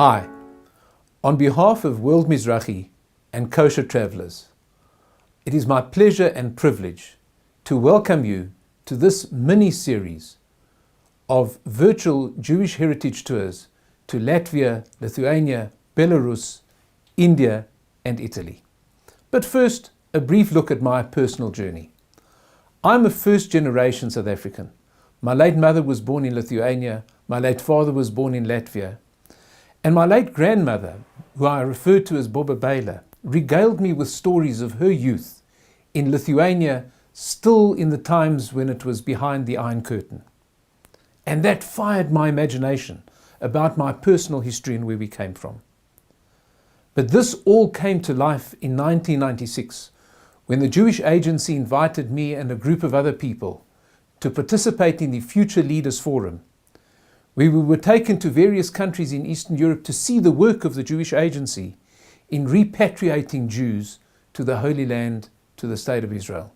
Hi, on behalf of World Mizrahi and Kosher Travelers, it is my pleasure and privilege to welcome you to this mini-series of virtual Jewish heritage tours to Latvia, Lithuania, Belarus, India and Italy. But first, a brief look at my personal journey. I'm a first-generation South African. My late mother was born in Lithuania, my late father was born in Latvia, and my late grandmother, who I refer to as Boba Bela, regaled me with stories of her youth in Lithuania, still in the times when it was behind the Iron Curtain. And that fired my imagination about my personal history and where we came from. But this all came to life in 1996, when the Jewish Agency invited me and a group of other people to participate in the Future Leaders Forum, where we were taken to various countries in Eastern Europe to see the work of the Jewish Agency in repatriating Jews to the Holy Land, to the State of Israel.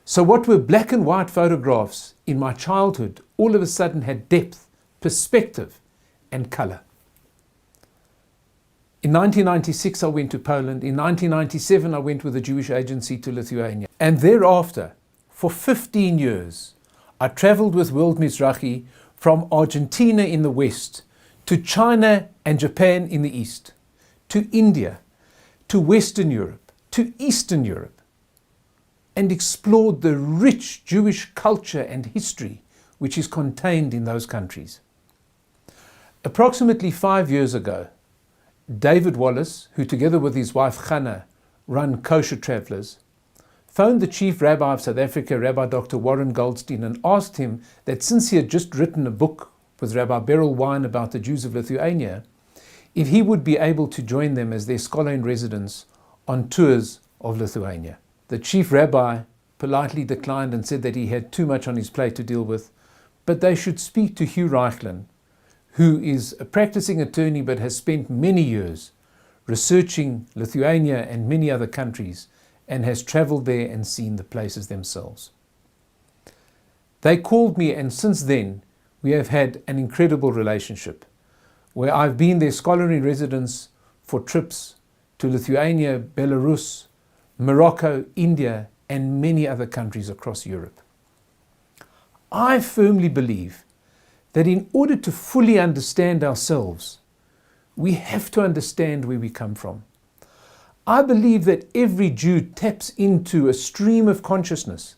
So what were black and white photographs in my childhood all of a sudden had depth, perspective and colour. In 1996 I went to Poland, in 1997 I went with the Jewish Agency to Lithuania, and thereafter for 15 years I travelled with World Mizrahi from Argentina in the west to China and Japan in the east, to India, to Western Europe, to Eastern Europe, and explored the rich Jewish culture and history which is contained in those countries. Approximately 5 years ago, David Wallace, who together with his wife Hannah run Kosher Travelers, phoned the Chief Rabbi of South Africa, Rabbi Dr. Warren Goldstein, and asked him that since he had just written a book with Rabbi Beryl Wine about the Jews of Lithuania, if he would be able to join them as their scholar in residence on tours of Lithuania. The Chief Rabbi politely declined and said that he had too much on his plate to deal with, but they should speak to Hugh Raichlin, who is a practicing attorney but has spent many years researching Lithuania and many other countries and has travelled there and seen the places themselves. They called me, and since then we have had an incredible relationship where I've been their scholar in residence for trips to Lithuania, Belarus, Morocco, India and many other countries across Europe. I firmly believe that in order to fully understand ourselves, we have to understand where we come from. I believe that every Jew taps into a stream of consciousness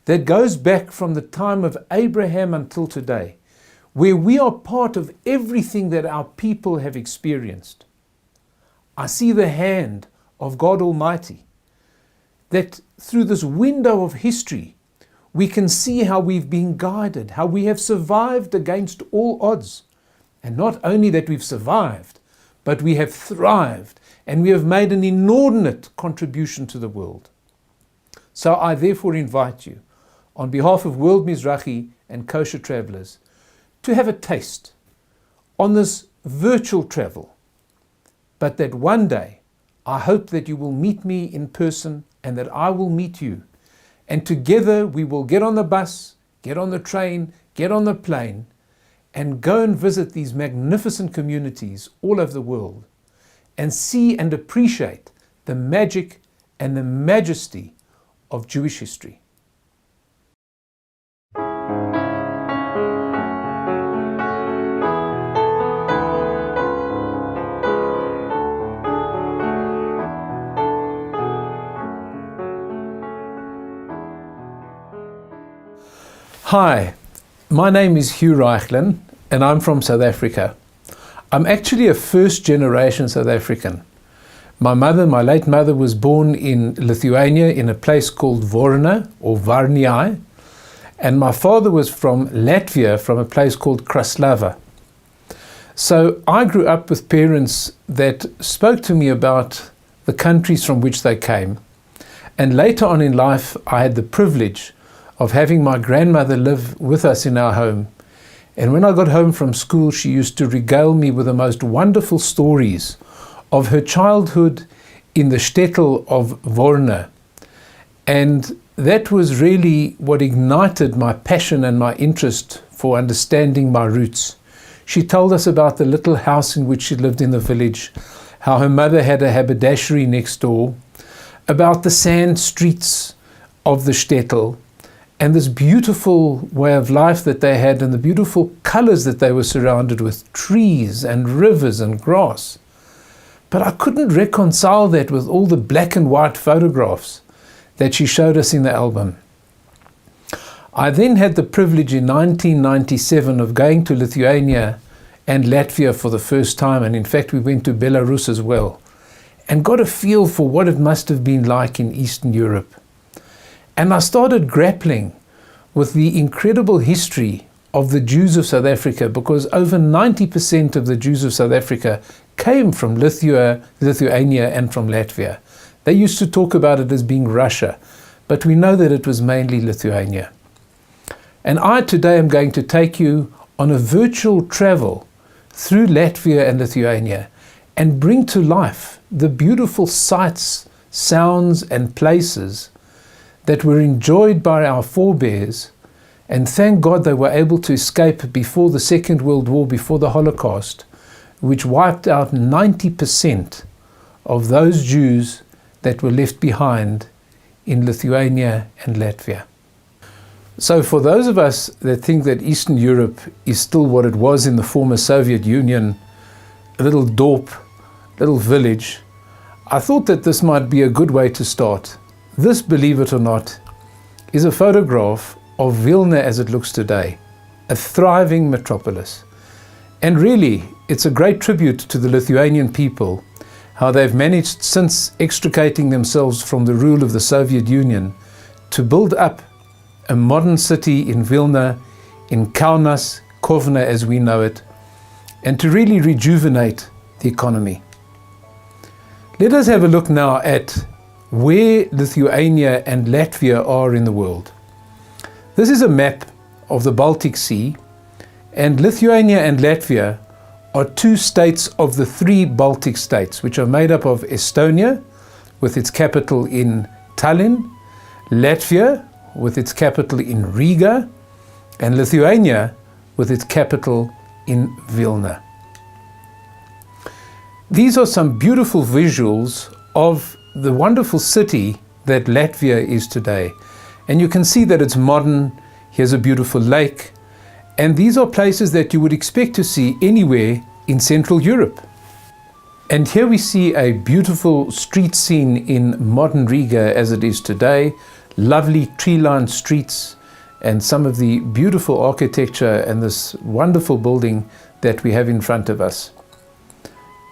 that goes back from the time of Abraham until today, where we are part of everything that our people have experienced. I see the hand of God Almighty, that through this window of history, we can see how we've been guided, how we have survived against all odds. And not only that we've survived, but we have thrived and we have made an inordinate contribution to the world. So I therefore invite you, on behalf of World Mizrahi and Kosher Travelers, to have a taste on this virtual travel, but that one day I hope that you will meet me in person and that I will meet you. And together we will get on the bus, get on the train, get on the plane, and go and visit these magnificent communities all over the world and see and appreciate the magic and the majesty of Jewish history. Hi, my name is Hugh Raichlin and I'm from South Africa. I'm actually a first-generation South African. My late mother was born in Lithuania in a place called Vorna or Varniai, and my father was from Latvia, from a place called Kraslava. So I grew up with parents that spoke to me about the countries from which they came, and later on in life I had the privilege of having my grandmother live with us in our home. And when I got home from school, she used to regale me with the most wonderful stories of her childhood in the shtetl of Vorna. And that was really what ignited my passion and my interest for understanding my roots. She told us about the little house in which she lived in the village, how her mother had a haberdashery next door, about the sand streets of the shtetl, and this beautiful way of life that they had, and the beautiful colors that they were surrounded with, trees and rivers and grass. But I couldn't reconcile that with all the black and white photographs that she showed us in the album. I then had the privilege in 1997 of going to Lithuania and Latvia for the first time, and in fact we went to Belarus as well, and got a feel for what it must have been like in Eastern Europe. And I started grappling with the incredible history of the Jews of South Africa, because over 90% of the Jews of South Africa came from Lithuania and from Latvia. They used to talk about it as being Russia, but we know that it was mainly Lithuania. And I today am going to take you on a virtual travel through Latvia and Lithuania and bring to life the beautiful sights, sounds and places that were enjoyed by our forebears, and thank God they were able to escape before the Second World War, before the Holocaust, which wiped out 90% of those Jews that were left behind in Lithuania and Latvia. So for those of us that think that Eastern Europe is still what it was in the former Soviet Union, a little dorp, little village, I thought that this might be a good way to start. This, believe it or not, is a photograph of Vilna as it looks today, a thriving metropolis. And really, it's a great tribute to the Lithuanian people, how they've managed, since extricating themselves from the rule of the Soviet Union, to build up a modern city in Vilna, in Kaunas, Kovna as we know it, and to really rejuvenate the economy. Let us have a look now at where Lithuania and Latvia are in the world. This is a map of the Baltic Sea, and Lithuania and Latvia are two states of the three Baltic states, which are made up of Estonia, with its capital in Tallinn, Latvia, with its capital in Riga, and Lithuania, with its capital in Vilna. These are some beautiful visuals of the wonderful city that Latvia is today. And you can see that it's modern. Here's a beautiful lake. And these are places that you would expect to see anywhere in Central Europe. And here we see a beautiful street scene in modern Riga as it is today. Lovely tree-lined streets and some of the beautiful architecture and this wonderful building that we have in front of us.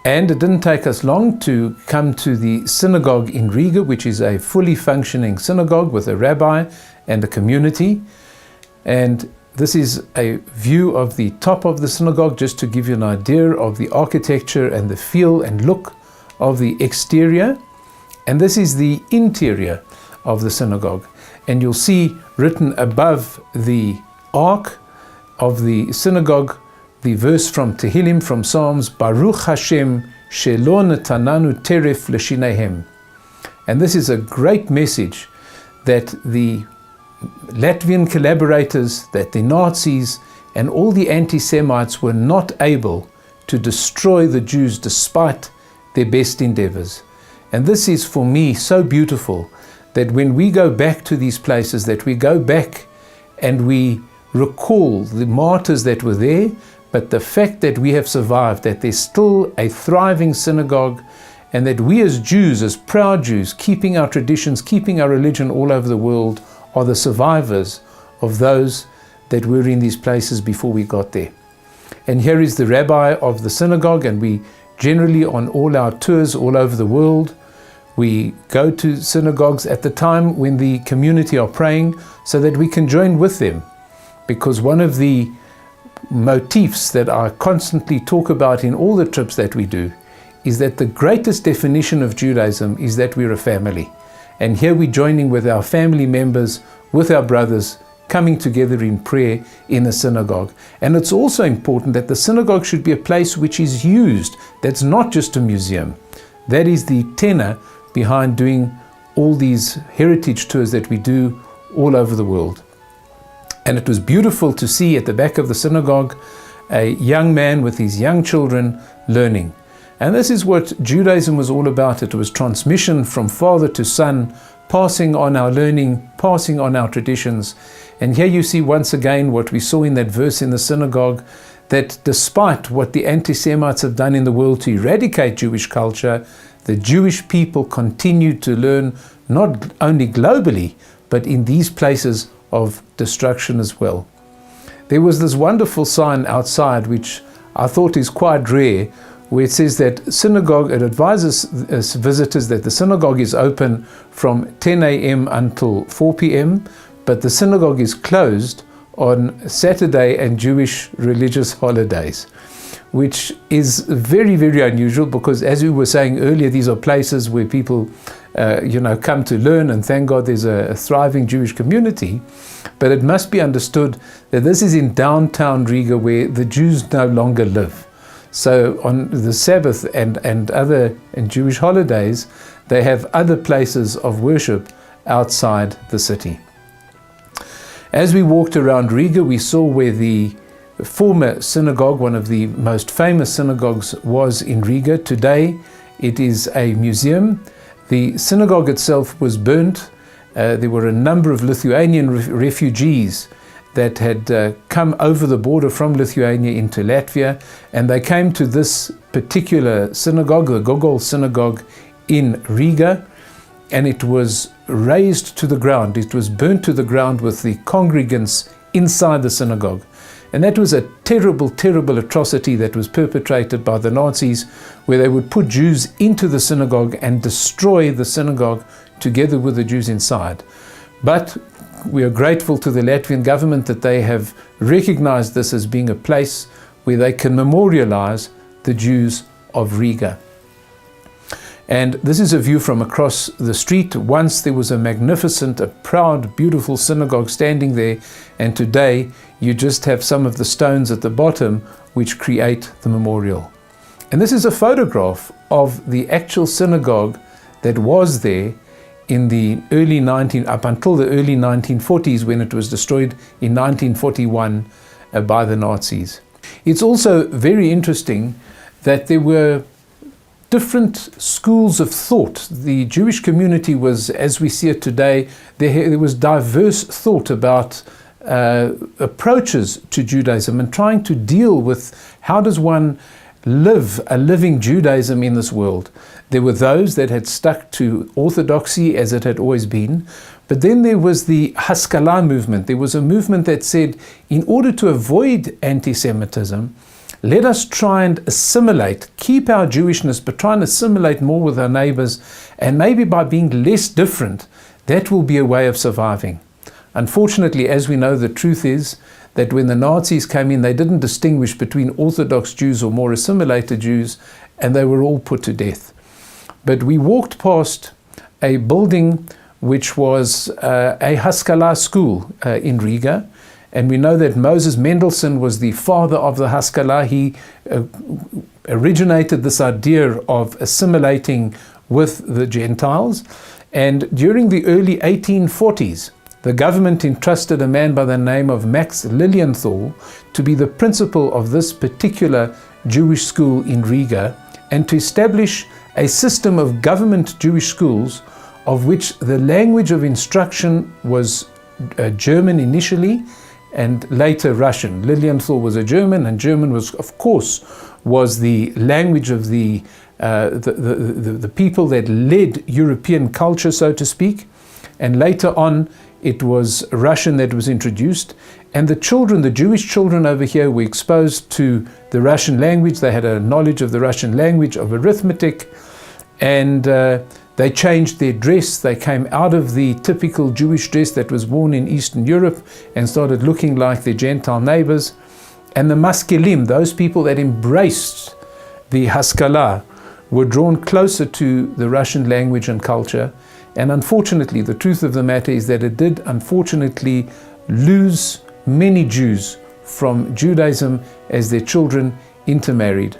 And it didn't take us long to come to the synagogue in Riga, which is a fully functioning synagogue with a rabbi and a community. And this is a view of the top of the synagogue, just to give you an idea of the architecture and the feel and look of the exterior. And this is the interior of the synagogue. And you'll see written above the ark of the synagogue the verse from Tehillim, from Psalms, Baruch Hashem shelo netananu teref leshinehem. And this is a great message that the Latvian collaborators, that the Nazis and all the anti-Semites were not able to destroy the Jews despite their best endeavors. And this is for me so beautiful, that when we go back to these places, that we go back and we recall the martyrs that were there, but the fact that we have survived, that there's still a thriving synagogue, and that we as Jews, as proud Jews, keeping our traditions, keeping our religion all over the world, are the survivors of those that were in these places before we got there. And here is the rabbi of the synagogue, and we generally on all our tours all over the world, we go to synagogues at the time when the community are praying so that we can join with them. Because one of the motifs that I constantly talk about in all the trips that we do is that the greatest definition of Judaism is that we're a family. And here we're joining with our family members, with our brothers, coming together in prayer in the synagogue. And it's also important that the synagogue should be a place which is used, that's not just a museum. That is the tenor behind doing all these heritage tours that we do all over the world. And it was beautiful to see at the back of the synagogue a young man with his young children learning. And this is what Judaism was all about. It was transmission from father to son, passing on our learning, passing on our traditions. And here you see once again what we saw in that verse in the synagogue, that despite what the anti-Semites have done in the world to eradicate Jewish culture, the Jewish people continued to learn not only globally, but in these places of destruction as well. There was this wonderful sign outside, which I thought is quite rare, where it says that it advises visitors that the synagogue is open from 10 a.m. until 4 p.m., but the synagogue is closed on Saturday and Jewish religious holidays, which is very, very unusual because, as we were saying earlier, these are places where people come to learn, and thank God there's a thriving Jewish community. But it must be understood that this is in downtown Riga, where the Jews no longer live. So on the Sabbath and other Jewish holidays, they have other places of worship outside the city. As we walked around Riga, we saw where the former synagogue, one of the most famous synagogues, was in Riga. Today it is a museum. The synagogue itself was burnt. There were a number of Lithuanian refugees that had come over the border from Lithuania into Latvia, and they came to this particular synagogue, the Gogol synagogue in Riga, and it was razed to the ground. It was burnt to the ground with the congregants inside the synagogue. And that was a terrible, terrible atrocity that was perpetrated by the Nazis, where they would put Jews into the synagogue and destroy the synagogue together with the Jews inside. But we are grateful to the Latvian government that they have recognized this as being a place where they can memorialize the Jews of Riga. And this is a view from across the street. Once there was a magnificent, a proud, beautiful synagogue standing there, and today you just have some of the stones at the bottom which create the memorial. And this is a photograph of the actual synagogue that was there in the up until the early 1940s, when it was destroyed in 1941 by the Nazis. It's also very interesting that there were different schools of thought. The Jewish community was, as we see it today, there was diverse thought about approaches to Judaism and trying to deal with how does one live a living Judaism in this world. There were those that had stuck to orthodoxy as it had always been, but then there was the Haskalah movement. There was a movement that said, in order to avoid anti-Semitism, let us try and assimilate, keep our Jewishness, but try and assimilate more with our neighbors, and maybe by being less different, that will be a way of surviving. Unfortunately, as we know, the truth is that when the Nazis came in, they didn't distinguish between Orthodox Jews or more assimilated Jews, and they were all put to death. But we walked past a building which was a Haskalah school in Riga, and we know that Moses Mendelssohn was the father of the Haskalah. He originated this idea of assimilating with the Gentiles, and during the early 1840s, the government entrusted a man by the name of Max Lilienthal to be the principal of this particular Jewish school in Riga, and to establish a system of government Jewish schools of which the language of instruction was German initially and later Russian. Lilienthal was a German, and German was, of course, was the language of the people that led European culture, so to speak. And later on, it was Russian that was introduced, and the children, the Jewish children over here, were exposed to the Russian language. They had a knowledge of the Russian language, of arithmetic, and they changed their dress. They came out of the typical Jewish dress that was worn in Eastern Europe and started looking like their Gentile neighbors. And the Maskelim, those people that embraced the Haskalah, were drawn closer to the Russian language and culture. And unfortunately, the truth of the matter is that it did unfortunately lose many Jews from Judaism as their children intermarried.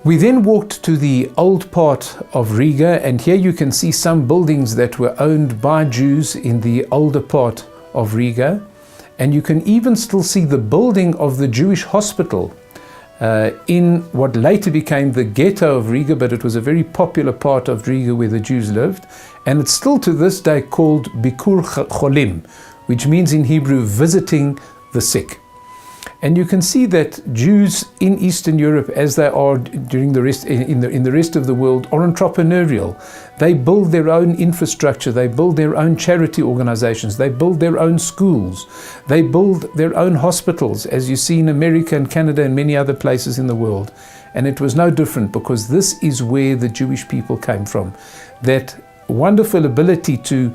We then walked to the old part of Riga, and here you can see some buildings that were owned by Jews in the older part of Riga. And you can even still see the building of the Jewish hospital in what later became the ghetto of Riga, but it was a very popular part of Riga where the Jews lived. And it's still to this day called Bikur Cholim, which means in Hebrew, visiting the sick. And you can see that Jews in Eastern Europe, as they are during the rest in the rest of the world, are entrepreneurial. They build their own infrastructure, they build their own charity organizations, they build their own schools, they build their own hospitals, as you see in America and Canada and many other places in the world. And it was no different, because this is where the Jewish people came from. That wonderful ability to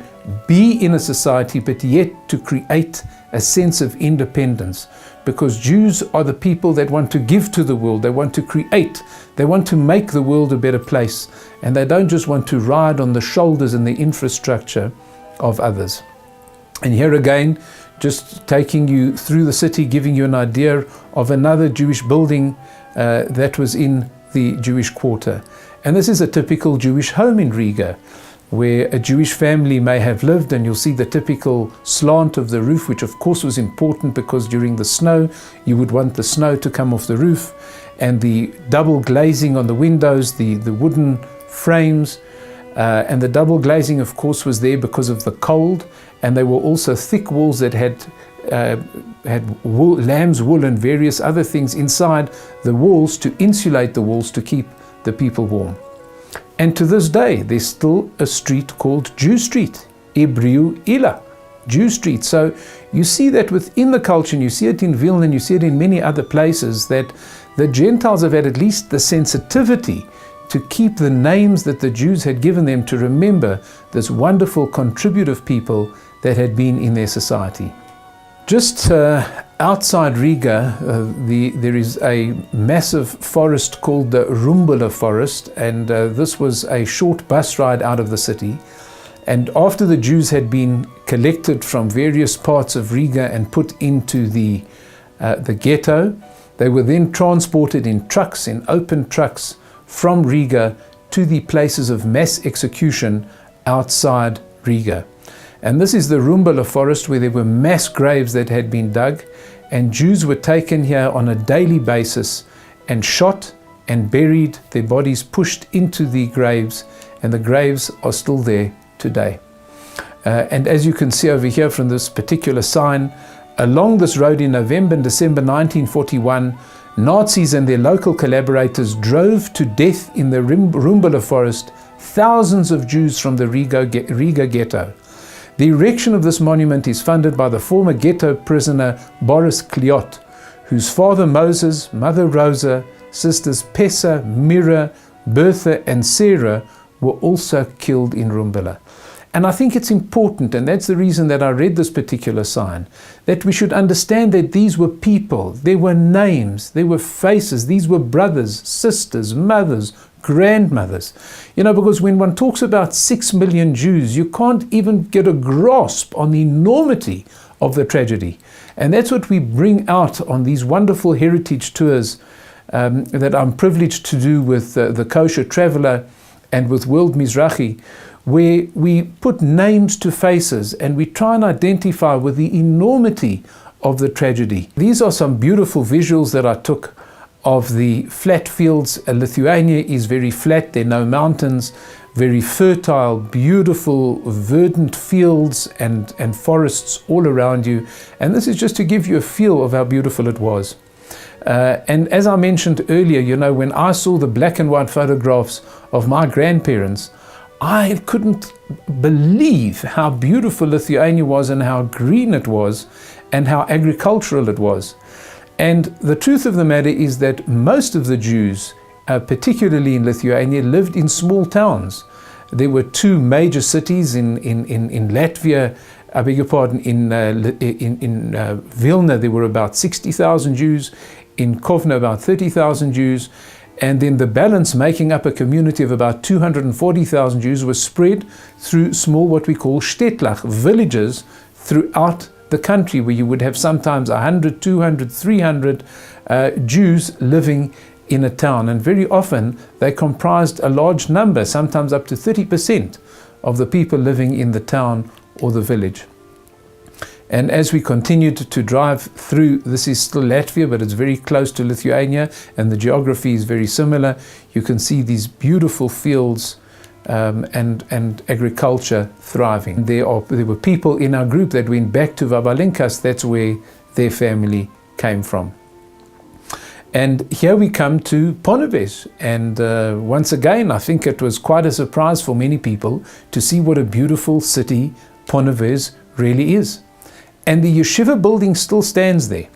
be in a society, but yet to create a sense of independence. Because Jews are the people that want to give to the world, they want to create, they want to make the world a better place, and they don't just want to ride on the shoulders and the infrastructure of others. And here again, just taking you through the city, giving you an idea of another Jewish building that was in the Jewish quarter. And this is a typical Jewish home in Riga, where a Jewish family may have lived, and you'll see the typical slant of the roof, which of course was important because during the snow you would want the snow to come off the roof, and the double glazing on the windows, the wooden frames, and the double glazing of course was there because of the cold, and they were also thick walls that had wool, lamb's wool and various other things inside the walls to insulate the walls to keep the people warm. And to this day, there's still a street called Jew Street, Ebriu Ila, Jew Street. So you see that within the culture, and you see it in Vilna, and you see it in many other places, that the Gentiles have had at least the sensitivity to keep the names that the Jews had given them, to remember this wonderful contributive people that had been in their society. Just outside Riga, there is a massive forest called the Rumbula forest, and this was a short bus ride out of the city. And after the Jews had been collected from various parts of Riga and put into the ghetto, they were then transported in trucks, in open trucks, from Riga to the places of mass execution outside Riga. And this is the Rumbula forest, where there were mass graves that had been dug, and Jews were taken here on a daily basis and shot and buried, their bodies pushed into the graves, and the graves are still there today. And as you can see over here from this particular sign, along this road in November and December 1941, Nazis and their local collaborators drove to death in the Rumbula forest thousands of Jews from the Riga ghetto. The erection of this monument is funded by the former ghetto prisoner Boris Kliot, whose father Moses, mother Rosa, sisters Pessa, Mira, Bertha and Sarah were also killed in Rumbula. And I think it's important, and that's the reason that I read this particular sign, that we should understand that these were people, there were names, there were faces, these were brothers, sisters, mothers, grandmothers. You know, because when one talks about 6 million Jews, you can't even get a grasp on the enormity of the tragedy. And that's what we bring out on these wonderful heritage tours that I'm privileged to do with the Kosher Traveler and with World Mizrahi, where we put names to faces and we try and identify with the enormity of the tragedy. These are some beautiful visuals that I took of the flat fields. Lithuania is very flat, there are no mountains, very fertile, beautiful, verdant fields and forests all around you. And this is just to give you a feel of how beautiful it was. And as I mentioned earlier, you know, when I saw the black and white photographs of my grandparents, I couldn't believe how beautiful Lithuania was and how green it was and how agricultural it was. And the truth of the matter is that most of the Jews, particularly in Lithuania, lived in small towns. There were two major cities in Latvia, I beg your pardon, in Vilna there were about 60,000 Jews, in Kovno about 30,000 Jews, and then the balance, making up a community of about 240,000 Jews, was spread through small, what we call shtetl, villages throughout the country, where you would have sometimes 100, 200, 300 Jews living in a town. And very often they comprised a large number, sometimes up to 30% of the people living in the town or the village. And as we continued to drive through, this is still Latvia, but it's very close to Lithuania, and the geography is very similar. You can see these beautiful fields and agriculture thriving. There were people in our group that went back to Vabalinkas. That's where their family came from. And here we come to Ponevezh, and once again I think it was quite a surprise for many people to see what a beautiful city Ponevezh really is. And the yeshiva building still stands there.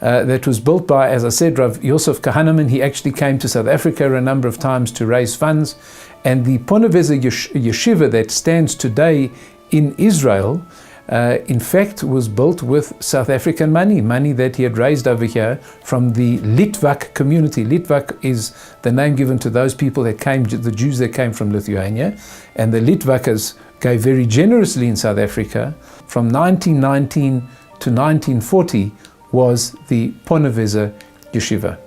That was built by, as I said, Rav Yosef Kahaneman. He actually came to South Africa a number of times to raise funds. And the Ponevezh yeshiva that stands today in Israel, in fact, was built with South African money that he had raised over here from the Litvak community. Litvak is the name given to those people that came, the Jews that came from Lithuania. And the Litvakas gave very generously in South Africa. From 1919 to 1940 was the Ponevezh yeshiva.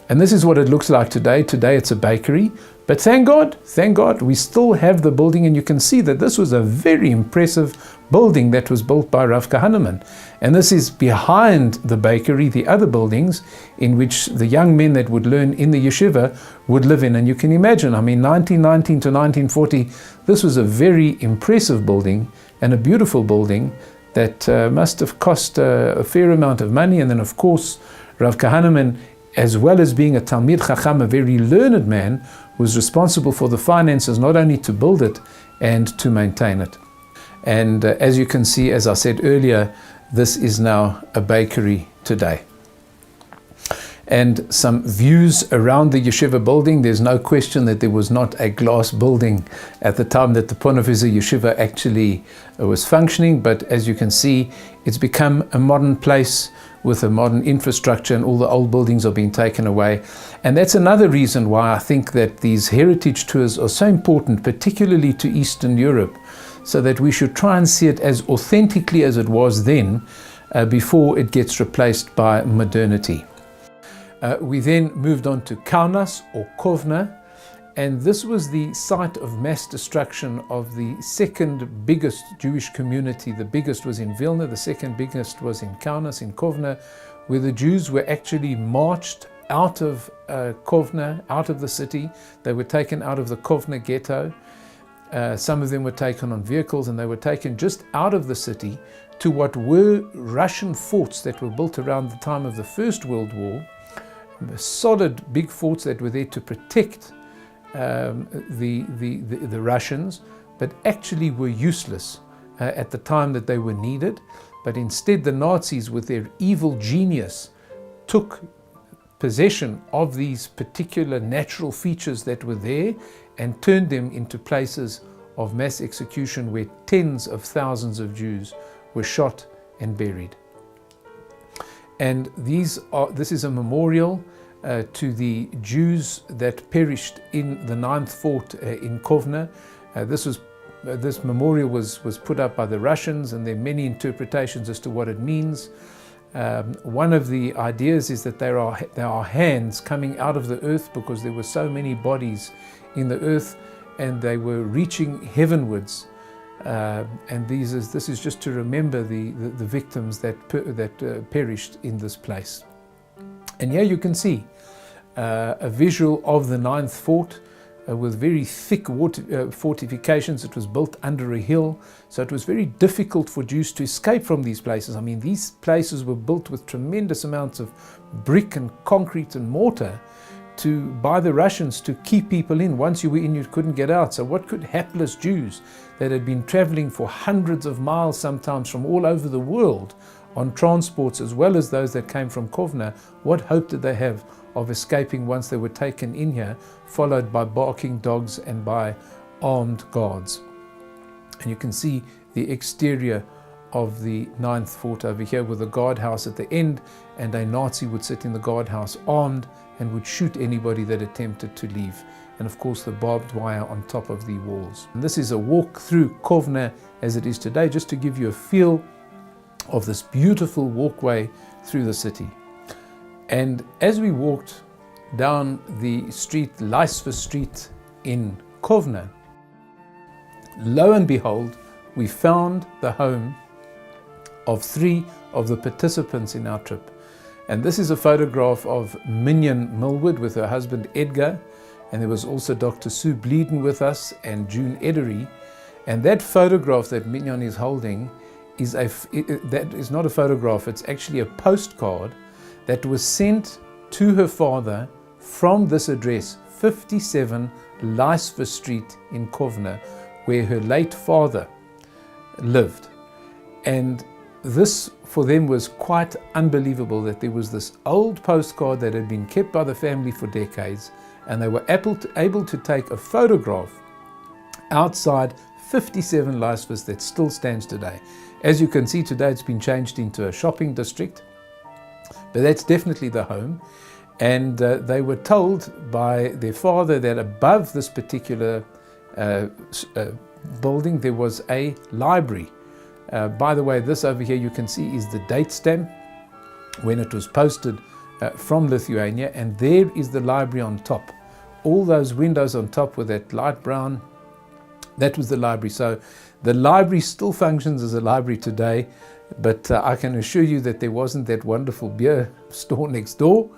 And this is what it looks like today. Today it's a bakery. But thank God, we still have the building, and you can see that this was a very impressive building that was built by Rav Kahaneman. And this is behind the bakery, the other buildings in which the young men that would learn in the yeshiva would live in. And you can imagine, I mean, 1919 to 1940, this was a very impressive building and a beautiful building that must have cost a fair amount of money. And then, of course, Rav Kahaneman, as well as being a Talmid Chacham, a very learned man, was responsible for the finances, not only to build it and to maintain it. And as you can see, as I said earlier, this is now a bakery today. And some views around the yeshiva building. There's no question that there was not a glass building at the time that the Ponevezh yeshiva actually was functioning, but as you can see, it's become a modern place with a modern infrastructure, and all the old buildings are being taken away. And that's another reason why I think that these heritage tours are so important, particularly to Eastern Europe, so that we should try and see it as authentically as it was then, before it gets replaced by modernity. We then moved on to Kaunas or Kovna, and this was the site of mass destruction of the second biggest Jewish community. The biggest was in Vilna, the second biggest was in Kaunas, in Kovna, where the Jews were actually marched out of Kovna, out of the city. They were taken out of the Kovna ghetto. Some of them were taken on vehicles, and they were taken just out of the city to what were Russian forts that were built around the time of the First World War. Solid big forts that were there to protect the Russians, but actually were useless at the time that they were needed. But instead the Nazis, with their evil genius, took possession of these particular natural features that were there and turned them into places of mass execution where tens of thousands of Jews were shot and buried. And this is a memorial to the Jews that perished in the 9th fort in Kovna. This memorial was put up by the Russians, and there are many interpretations as to what it means. One of the ideas is that there are hands coming out of the earth, because there were so many bodies in the earth and they were reaching heavenwards. And this is just to remember the victims that perished in this place. And here you can see a visual of the 9th fort with very thick fortifications. It was built under a hill, so it was very difficult for Jews to escape from these places. I mean, these places were built with tremendous amounts of brick and concrete and mortar by the Russians to keep people in. Once you were in, you couldn't get out. So what could hapless Jews that had been traveling for hundreds of miles, sometimes from all over the world, on transports, as well as those that came from Kovna, what hope did they have of escaping once they were taken in here, followed by barking dogs and by armed guards? And you can see the exterior of the 9th fort over here, with a guardhouse at the end, and a Nazi would sit in the guardhouse armed and would shoot anybody that attempted to leave. And of course the barbed wire on top of the walls. And this is a walk through Kovna as it is today, just to give you a feel of this beautiful walkway through the city. And as we walked down the street, Leisva Street in Kovna, lo and behold, we found the home of 3 of the participants in our trip. And this is a photograph of Minion Millwood with her husband Edgar, and there was also Dr. Sue Bleeden with us and June Edery. And that photograph that Minion is holding that is not a photograph, it's actually a postcard that was sent to her father from this address, 57 Leisver Street in Kovna, where her late father lived. And this for them was quite unbelievable, that there was this old postcard that had been kept by the family for decades, and they were able to take a photograph outside 57 Leisvers that still stands today. As you can see today, it's been changed into a shopping district, but that's definitely the home. And they were told by their father that above this particular building there was a library. By the way, this over here you can see is the date stamp when it was posted from Lithuania, and there is the library on top. All those windows on top with that light brown, that was the library. So the library still functions as a library today, but I can assure you that there wasn't that wonderful beer store next door.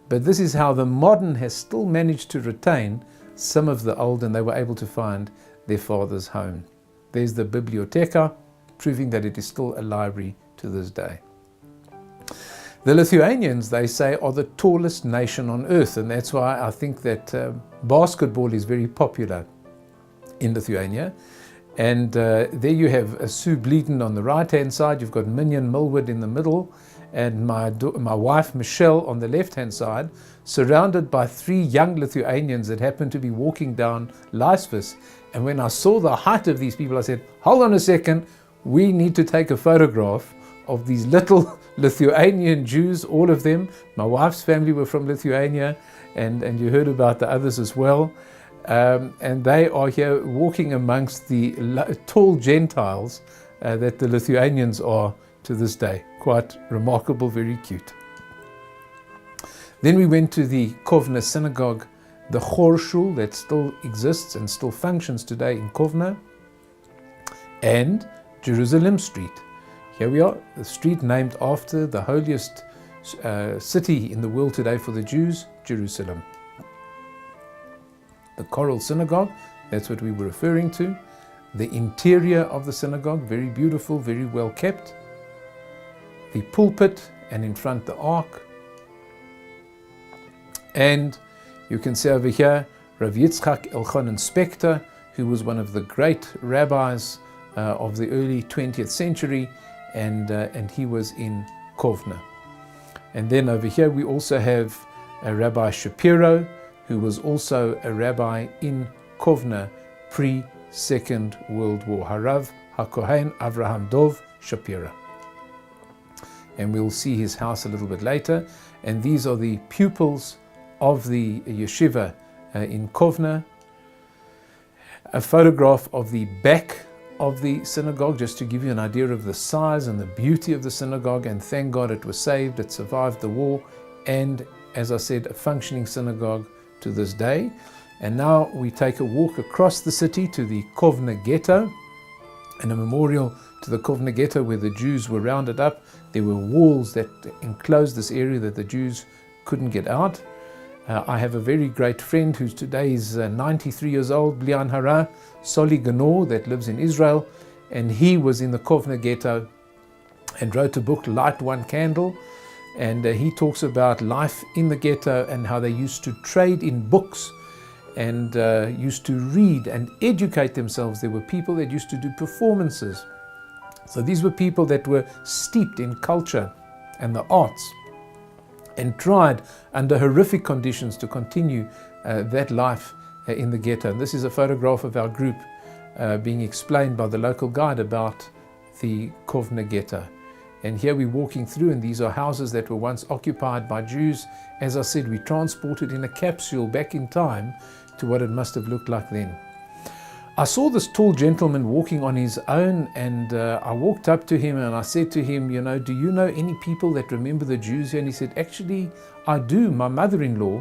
But this is how the modern has still managed to retain some of the old, and they were able to find their father's home. There's the biblioteca, proving that it is still a library to this day. The Lithuanians, they say, are the tallest nation on earth, and that's why I think that basketball is very popular in Lithuania. And there you have Sue Bleeden on the right-hand side, you've got Minion Millwood in the middle, and my wife Michelle on the left-hand side, surrounded by 3 young Lithuanians that happened to be walking down Leisvers. And when I saw the height of these people, I said, hold on a second, we need to take a photograph of these little Lithuanian Jews, all of them. My wife's family were from Lithuania, and you heard about the others as well. And they are here walking amongst the tall Gentiles that the Lithuanians are to this day. Quite remarkable, very cute. Then we went to the Kovna synagogue, the Chor Shul that still exists and still functions today in Kovna, and Jerusalem Street. Here we are, the street named after the holiest city in the world today for the Jews, Jerusalem. The Choral Synagogue, that's what we were referring to. The interior of the synagogue, very beautiful, very well kept. The pulpit, and in front the ark. And you can see over here Rav Yitzchak Elchanan Spector, who was one of the great rabbis of the early 20th century, and he was in Kovna. And then over here we also have Rabbi Shapiro, who was also a rabbi in Kovna pre-Second World War, Harav HaKohen Avraham Dov Shapiro. And we'll see his house a little bit later. And these are the pupils of the yeshiva in Kovna. A photograph of the back of the synagogue, just to give you an idea of the size and the beauty of the synagogue, and thank God it was saved, it survived the war, and as I said, a functioning synagogue to this day. And now we take a walk across the city to the Kovna ghetto, and a memorial to the Kovna ghetto where the Jews were rounded up. There were walls that enclosed this area that the Jews couldn't get out. I have a very great friend who's today is 93 years old, Blian Hara, Soli Ganor, that lives in Israel, and he was in the Kovna ghetto and wrote a book, Light One Candle, and he talks about life in the ghetto and how they used to trade in books and used to read and educate themselves. There were people that used to do performances. So these were people that were steeped in culture and the arts, and tried under horrific conditions to continue that life in the ghetto. And this is a photograph of our group being explained by the local guide about the Kovna ghetto. And here we're walking through, and these are houses that were once occupied by Jews. As I said, we transported in a capsule back in time to what it must have looked like then. I saw this tall gentleman walking on his own, and I walked up to him and I said to him, do you know any people that remember the Jews here? And he said, actually, I do. My mother-in-law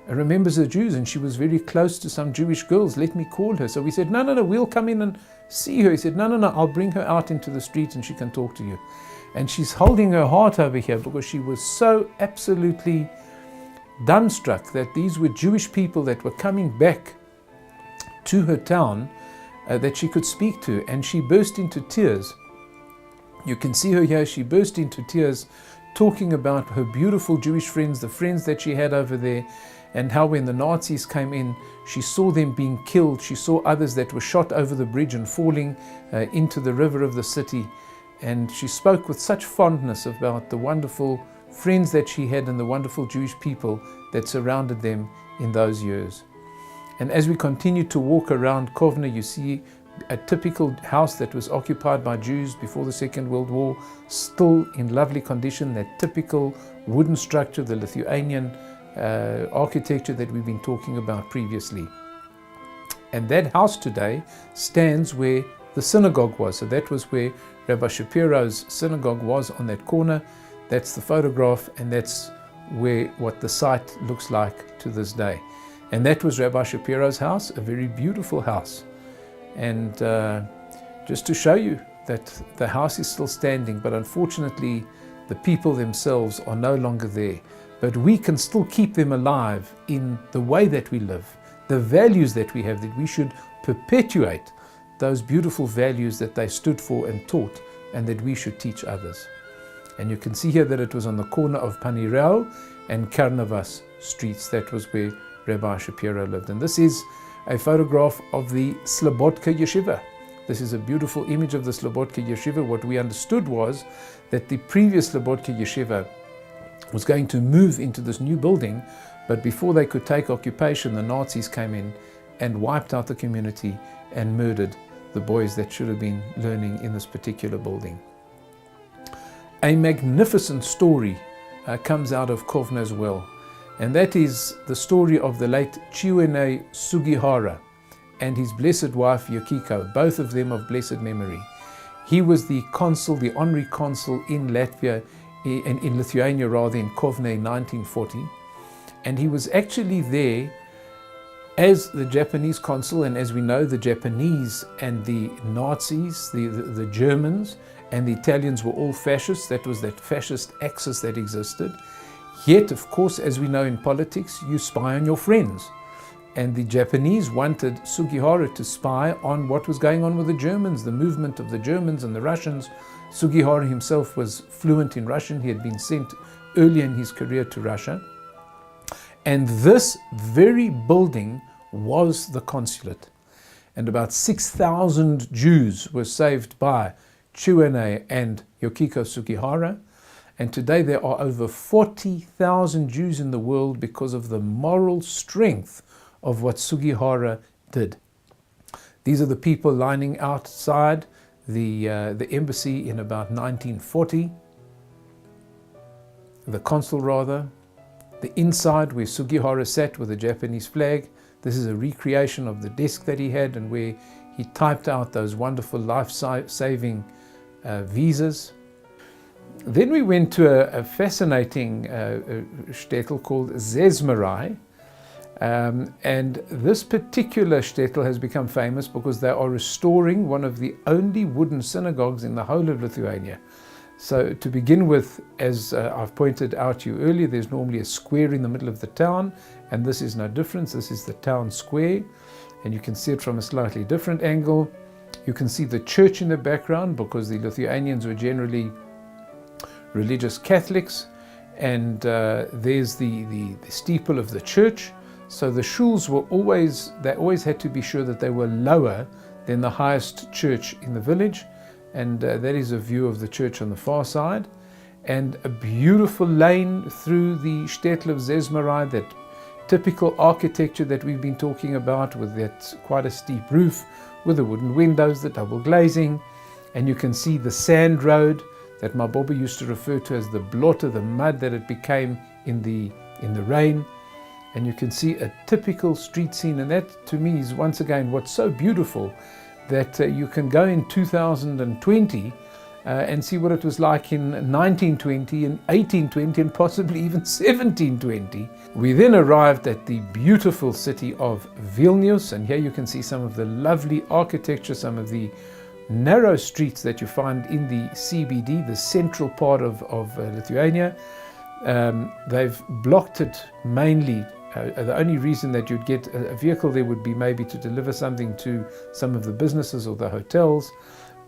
remembers the Jews, and she was very close to some Jewish girls. Let me call her. So we said, no, we'll come in and see her. He said, no, I'll bring her out into the street and she can talk to you. And she's holding her heart over here because she was so absolutely dumbstruck that these were Jewish people that were coming back to her town that she could speak to, and she burst into tears. You can see her here. She burst into tears talking about her beautiful Jewish friends, the friends that she had over there, and how when the Nazis came in, she saw them being killed. She saw others that were shot over the bridge and falling into the river of the city. And she spoke with such fondness about the wonderful friends that she had and the wonderful Jewish people that surrounded them in those years. And as we continue to walk around Kovna, you see a typical house that was occupied by Jews before the Second World War, still in lovely condition, that typical wooden structure, the Lithuanian architecture that we've been talking about previously. And that house today stands where the synagogue was. So that was where Rabbi Shapiro's synagogue was, on that corner. That's the photograph, and that's what the site looks like to this day. And that was Rabbi Shapiro's house, a very beautiful house. And just to show you that the house is still standing, but unfortunately the people themselves are no longer there. But we can still keep them alive in the way that we live, the values that we have, that we should perpetuate those beautiful values that they stood for and taught, and that we should teach others. And you can see here that it was on the corner of Panirao and Karnavas streets. That was where Rabbi Shapiro lived. And this is a photograph of the Slobodka Yeshiva. This is a beautiful image of the Slobodka Yeshiva. What we understood was that the previous Slobodka Yeshiva was going to move into this new building, but before they could take occupation, the Nazis came in and wiped out the community and murdered the boys that should have been learning in this particular building. A magnificent story comes out of Kovna as well, and that is the story of the late Chiwene Sugihara and his blessed wife Yukiko, both of them of blessed memory. He was the consul, the honorary consul in Latvia, in Lithuania rather, in Kovna in 1940, and he was actually there as the Japanese consul. And as we know, the Japanese and the Nazis, the Germans and the Italians were all fascists. That was that fascist axis that existed. Yet, of course, as we know in politics, you spy on your friends. And the Japanese wanted Sugihara to spy on what was going on with the Germans, the movement of the Germans and the Russians. Sugihara himself was fluent in Russian. He had been sent early in his career to Russia. And this very building was the consulate. And about 6,000 Jews were saved by Chiwene and Yukiko Sugihara. And today there are over 40,000 Jews in the world because of the moral strength of what Sugihara did. These are the people lining outside the embassy in about 1940. The consul rather. The inside where Sugihara sat with the Japanese flag. This is a recreation of the desk that he had and where he typed out those wonderful life-saving visas. Then we went to a fascinating shtetl called Zezmarai. And this particular shtetl has become famous because they are restoring one of the only wooden synagogues in the whole of Lithuania. So to begin with, as I've pointed out to you earlier, there's normally a square in the middle of the town, and this is no different. This is the town square, and you can see it from a slightly different angle. You can see the church in the background because the Lithuanians were generally religious Catholics, and there's the steeple of the church. So the shuls were always had to be sure that they were lower than the highest church in the village. And that is a view of the church on the far side, and a beautiful lane through the shtetl of Zezmarai, that typical architecture that we've been talking about, with that quite a steep roof with the wooden windows, the double glazing. And you can see the sand road that my Bobby used to refer to as the blotter, the mud that it became in the rain. And you can see a typical street scene, and that to me is once again what's so beautiful, that you can go in 2020 and see what it was like in 1920 and 1820 and possibly even 1720. We then arrived at the beautiful city of Vilnius, and here you can see some of the lovely architecture, some of the narrow streets that you find in the CBD, the central part of Lithuania. They've blocked it mainly. The only reason that you'd get a vehicle there would be maybe to deliver something to some of the businesses or the hotels.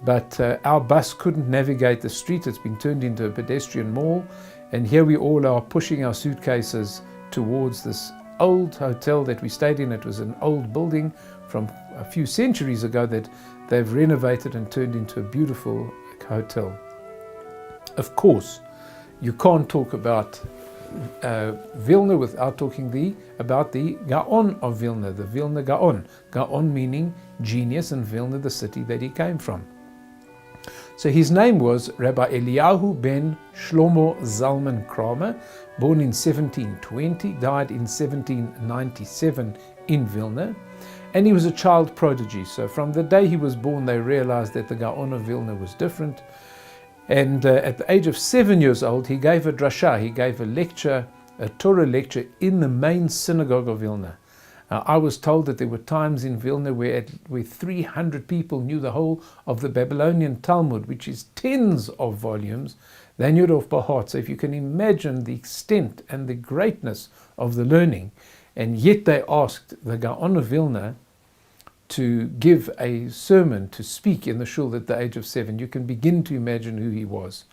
But our bus couldn't navigate the street. It's been turned into a pedestrian mall. And here we all are pushing our suitcases towards this old hotel that we stayed in. It was an old building from a few centuries ago that they've renovated and turned into a beautiful hotel. Of course, you can't talk about Vilna without talking about the Gaon of Vilna, the Vilna Gaon. Gaon meaning genius, and Vilna the city that he came from. So his name was Rabbi Eliyahu ben Shlomo Zalman Kramer, born in 1720, died in 1797 in Vilna, and he was a child prodigy. So from the day he was born, they realized that the Gaon of Vilna was different. And at the age of 7 years old, he gave a drasha, he gave a lecture, a Torah lecture in the main synagogue of Vilna. I was told that there were times in Vilna where 300 people knew the whole of the Babylonian Talmud, which is tens of volumes. They knew it off by heart. So if you can imagine the extent and the greatness of the learning, and yet they asked the Gaon of Vilna to give a sermon, to speak in the shul at the age of 7. You can begin to imagine who he was.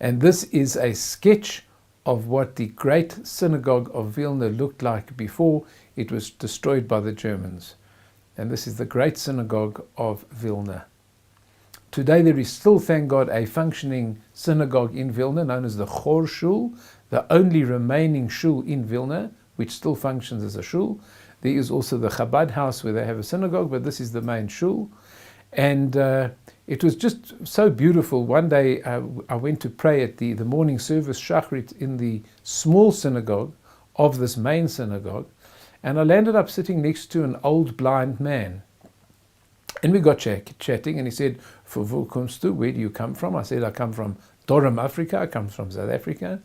And this is a sketch of what the great synagogue of Vilna looked like before it was destroyed by the Germans. And this is the great synagogue of Vilna. Today there is still, thank God, a functioning synagogue in Vilna known as the Chor Shul, the only remaining shul in Vilna, which still functions as a shul. There is also the Chabad house where they have a synagogue, but this is the main shul. And it was just so beautiful. One day I went to pray at the morning service, Shachrit, in the small synagogue of this main synagogue, and I landed up sitting next to an old blind man. And we got chatting, and he said, "For wo kommst du? Where do you come from?" I said, "I come from Durham, Africa. I come from South Africa."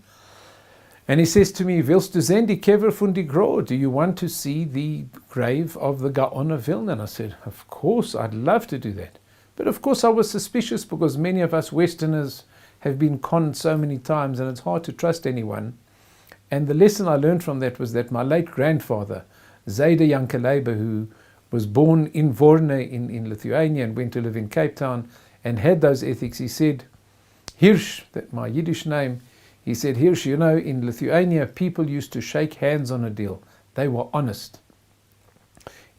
And he says to me, "Willst du sehen die Kever von die Gro? Do you want to see the grave of the Gaon of Vilna?" And I said, "Of course, I'd love to do that." But of course I was suspicious, because many of us Westerners have been conned so many times, and it's hard to trust anyone. And the lesson I learned from that was that my late grandfather, Zayda Yankelebe, who was born in Vorne in Lithuania and went to live in Cape Town and had those ethics, he said, Hirsch, that my Yiddish name, he said, "Hirsch, you know, in Lithuania, people used to shake hands on a deal. They were honest."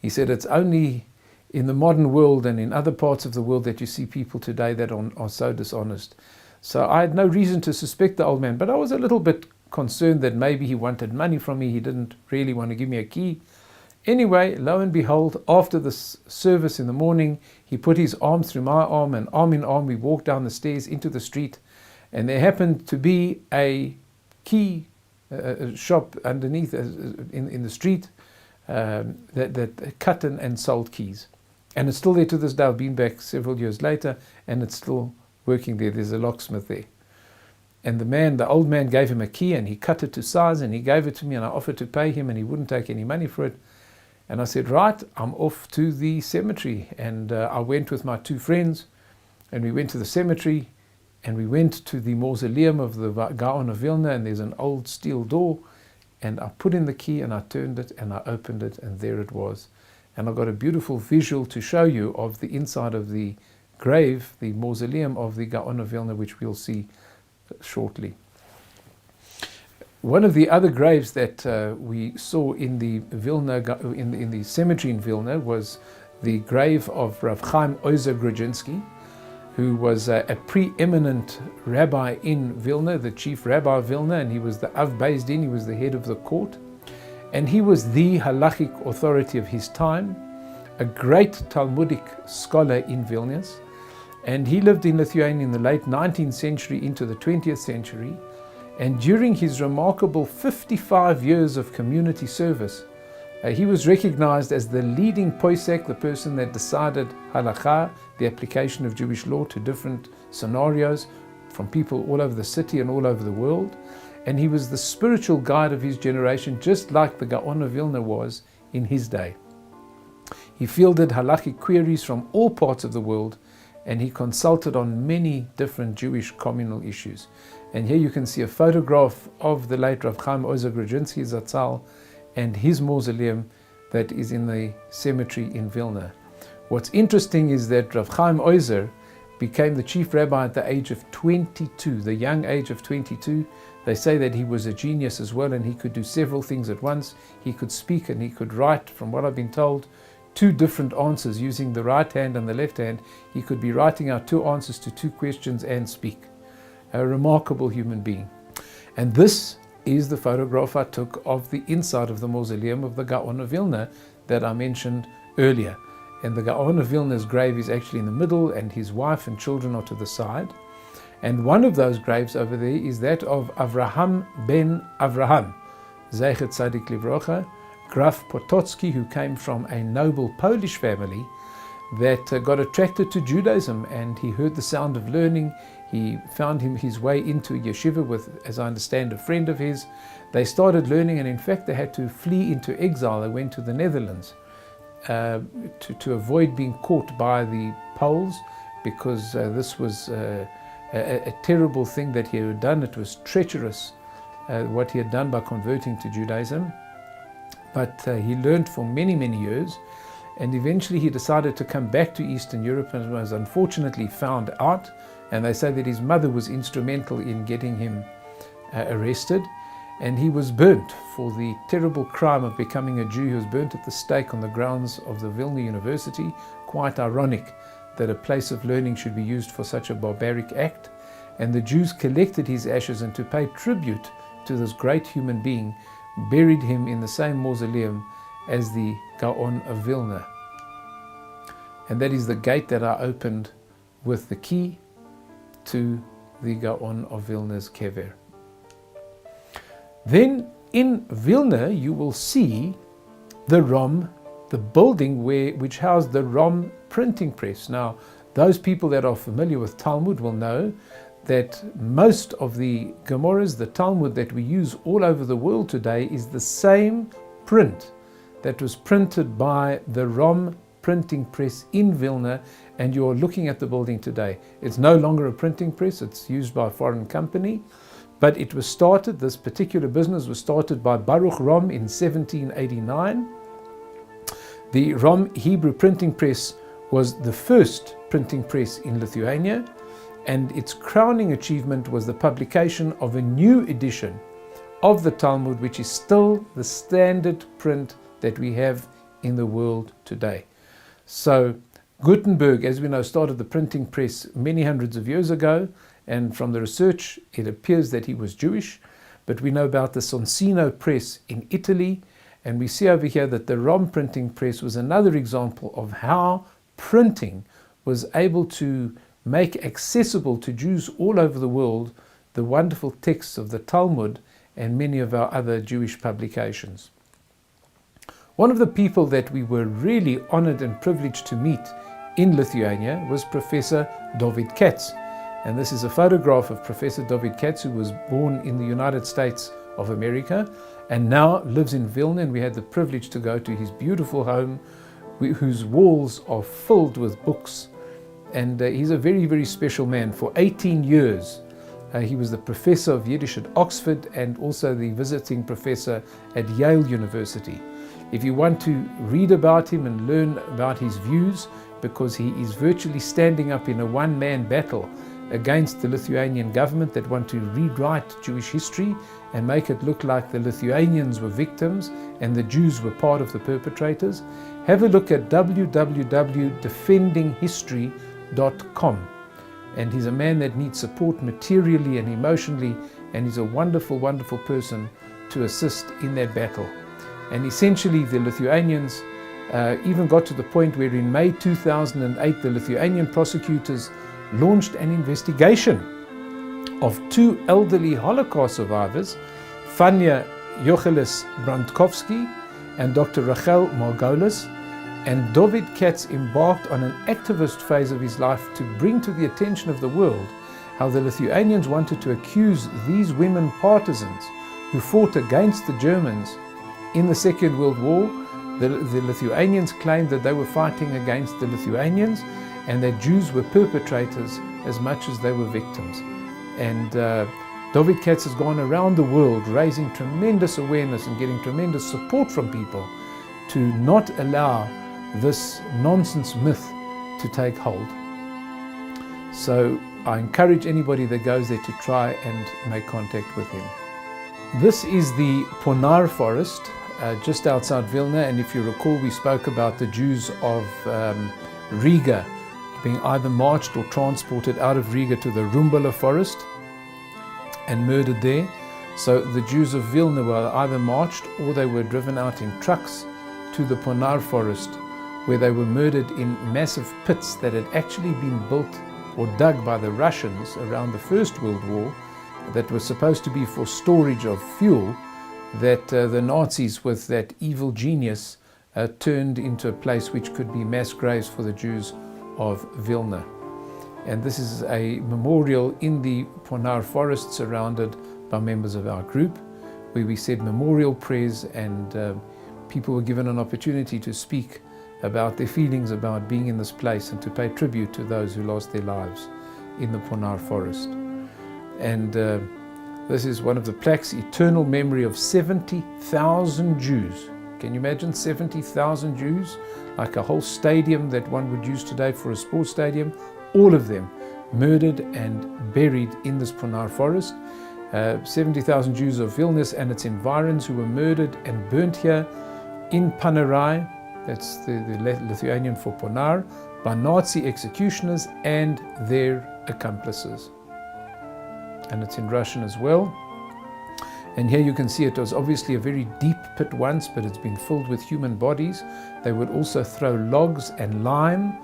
He said, "It's only in the modern world and in other parts of the world that you see people today that are so dishonest." So I had no reason to suspect the old man, but I was a little bit concerned that maybe he wanted money from me. He didn't really want to give me a key. Anyway, lo and behold, after the service in the morning, he put his arm through my arm, and arm in arm we walked down the stairs into the street. And there happened to be a key shop underneath in the street that cut and sold keys. And it's still there to this day. I've been back several years later, and it's still working there. There's a locksmith there. And the old man gave him a key, and he cut it to size, and he gave it to me, and I offered to pay him, and he wouldn't take any money for it. And I said, "Right, I'm off to the cemetery." And I went with my two friends, and we went to the cemetery, and we went to the mausoleum of the Gaon of Vilna, and there's an old steel door, and I put in the key, and I turned it, and I opened it, and there it was. And I got a beautiful visual to show you of the inside of the grave, the mausoleum of the Gaon of Vilna, which we'll see shortly. One of the other graves that we saw in the Vilna, in the cemetery in Vilna, was the grave of Rav Chaim Ozer Grudzinski, who was a preeminent rabbi in Vilna, the chief rabbi of Vilna, and he was the Av Beis Din, he was the head of the court, and he was the halachic authority of his time, a great Talmudic scholar in Vilnius, and he lived in Lithuania in the late 19th century into the 20th century, and during his remarkable 55 years of community service, he was recognized as the leading posek, the person that decided halakha, the application of Jewish law to different scenarios from people all over the city and all over the world. And he was the spiritual guide of his generation, just like the Gaon of Vilna was in his day. He fielded halachic queries from all parts of the world, and he consulted on many different Jewish communal issues. And here you can see a photograph of the late Rav Chaim Ozer Grudzinski Zatzal and his mausoleum that is in the cemetery in Vilna. What's interesting is that Rav Chaim Ozer became the chief rabbi at the age of 22, the young age of 22. They say that he was a genius as well, and he could do several things at once. He could speak and he could write, from what I've been told, 2 different answers using the right hand and the left hand. He could be writing out 2 answers to 2 questions and speak. A remarkable human being. And this is the photograph I took of the inside of the mausoleum of the Gaon of Vilna that I mentioned earlier. And the Gaon of Vilna's grave is actually in the middle, and his wife and children are to the side. And one of those graves over there is that of Avraham ben Avraham, Zeichet Tzadik Livrocha, Graf Potocki, who came from a noble Polish family that got attracted to Judaism, and he heard the sound of learning. He found his way into a yeshiva with, as I understand, a friend of his. They started learning, and in fact they had to flee into exile. They went to the Netherlands to avoid being caught by the Poles, because this was a terrible thing that he had done. It was treacherous, what he had done by converting to Judaism. But he learned for many, many years, and eventually he decided to come back to Eastern Europe and was unfortunately found out. And they say that his mother was instrumental in getting him arrested, and he was burnt for the terrible crime of becoming a Jew. He was burnt at the stake on the grounds of the Vilna University. Quite ironic that a place of learning should be used for such a barbaric act. And the Jews collected his ashes, and to pay tribute to this great human being, buried him in the same mausoleum as the Gaon of Vilna. And that is the gate that I opened with the key to the Gaon of Vilna's kever. Then in Vilna you will see the Rom, the building which housed the Rom printing press. Now, those people that are familiar with Talmud will know that most of the Gemaras, the Talmud that we use all over the world today, is the same print that was printed by the Rom printing press in Vilna, and you're looking at the building today. It's no longer a printing press, it's used by a foreign company, but it was started, this particular business was started by Baruch Rom in 1789. The Rom Hebrew printing press was the first printing press in Lithuania, and its crowning achievement was the publication of a new edition of the Talmud, which is still the standard print that we have in the world today. So Gutenberg, as we know, started the printing press many hundreds of years ago, and from the research it appears that he was Jewish. But we know about the Sonsino press in Italy, and we see over here that the Rom printing press was another example of how printing was able to make accessible to Jews all over the world the wonderful texts of the Talmud and many of our other Jewish publications. One of the people that we were really honored and privileged to meet in Lithuania was Professor David Katz. And this is a photograph of Professor David Katz, who was born in the United States of America and now lives in Vilna. And we had the privilege to go to his beautiful home, whose walls are filled with books. And he's a very, very special man. For 18 years, he was the professor of Yiddish at Oxford and also the visiting professor at Yale University. If you want to read about him and learn about his views, because he is virtually standing up in a one-man battle against the Lithuanian government that want to rewrite Jewish history and make it look like the Lithuanians were victims and the Jews were part of the perpetrators, have a look at www.defendinghistory.com. And he's a man that needs support materially and emotionally, and he's a wonderful, wonderful person to assist in that battle. And essentially the Lithuanians even got to the point where in May 2008 the Lithuanian prosecutors launched an investigation of 2 elderly Holocaust survivors, Fania Jochelis Brandkowski and Dr. Rachel Margolis. And David Katz embarked on an activist phase of his life to bring to the attention of the world how the Lithuanians wanted to accuse these women partisans who fought against the Germans in the Second World War. The Lithuanians claimed that they were fighting against the Lithuanians, and that Jews were perpetrators as much as they were victims. And David Katz has gone around the world raising tremendous awareness and getting tremendous support from people to not allow this nonsense myth to take hold. So I encourage anybody that goes there to try and make contact with him. This is the Ponar forest just outside Vilna, and if you recall, we spoke about the Jews of Riga being either marched or transported out of Riga to the Rumbala forest and murdered there. So the Jews of Vilna were either marched or they were driven out in trucks to the Ponar forest, where they were murdered in massive pits that had actually been built or dug by the Russians around the First World War, that was supposed to be for storage of fuel, that the Nazis, with that evil genius, turned into a place which could be mass graves for the Jews of Vilna. And this is a memorial in the Ponar forest, surrounded by members of our group, where we said memorial prayers, and people were given an opportunity to speak about their feelings about being in this place and to pay tribute to those who lost their lives in the Ponar forest. And this is one of the plaques, eternal memory of 70,000 Jews. Can you imagine 70,000 Jews? Like a whole stadium that one would use today for a sports stadium. All of them murdered and buried in this Ponar forest. 70,000 Jews of Vilnius and its environs who were murdered and burnt here in Panerai, that's the Lithuanian for Ponar, by Nazi executioners and their accomplices. And it's in Russian as well. And here you can see it was obviously a very deep pit once, but it's been filled with human bodies. They would also throw logs and lime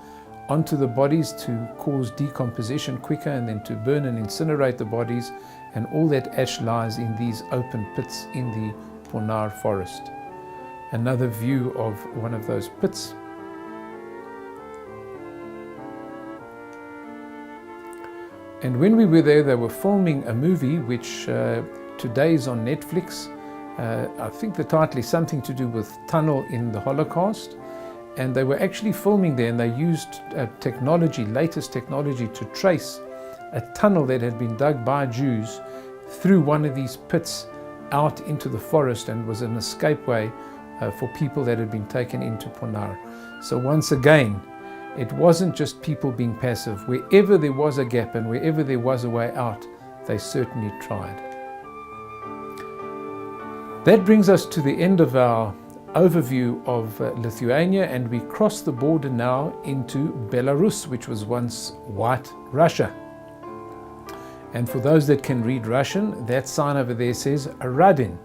onto the bodies to cause decomposition quicker, and then to burn and incinerate the bodies. And all that ash lies in these open pits in the Ponar forest. Another view of one of those pits. And when we were there, they were filming a movie which today is on Netflix. I think the title is something to do with tunnel in the Holocaust. And they were actually filming there, and they used technology, latest technology, to trace a tunnel that had been dug by Jews through one of these pits out into the forest, and was an escapeway for people that had been taken into Ponar. So once again, it wasn't just people being passive. Wherever there was a gap and wherever there was a way out, they certainly tried. That brings us to the end of our overview of Lithuania, and we cross the border now into Belarus, which was once White Russia. And for those that can read Russian, that sign over there says Radin,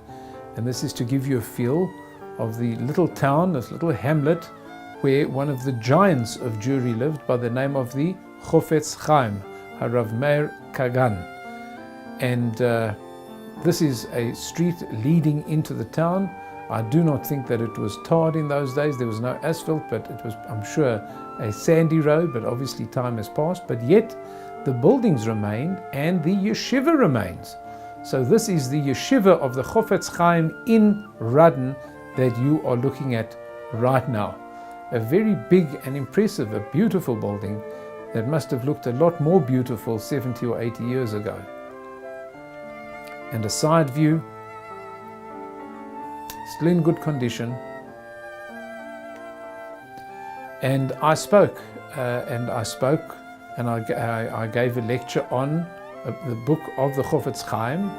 and this is to give you a feel of the little town, this little hamlet, where one of the giants of Jewry lived, by the name of the Chofetz Chaim, Harav Meir Kagan. And this is a street leading into the town. I do not think that it was tarred in those days. There was no asphalt, but it was, I'm sure, a sandy road, but obviously time has passed. But yet the buildings remain and the yeshiva remains. So this is the yeshiva of the Chofetz Chaim in Radin that you are looking at right now. A very big and impressive, a beautiful building that must have looked a lot more beautiful 70 or 80 years ago. And a side view, still in good condition. And I spoke, and I gave a lecture on the book of the Chofetz Chaim,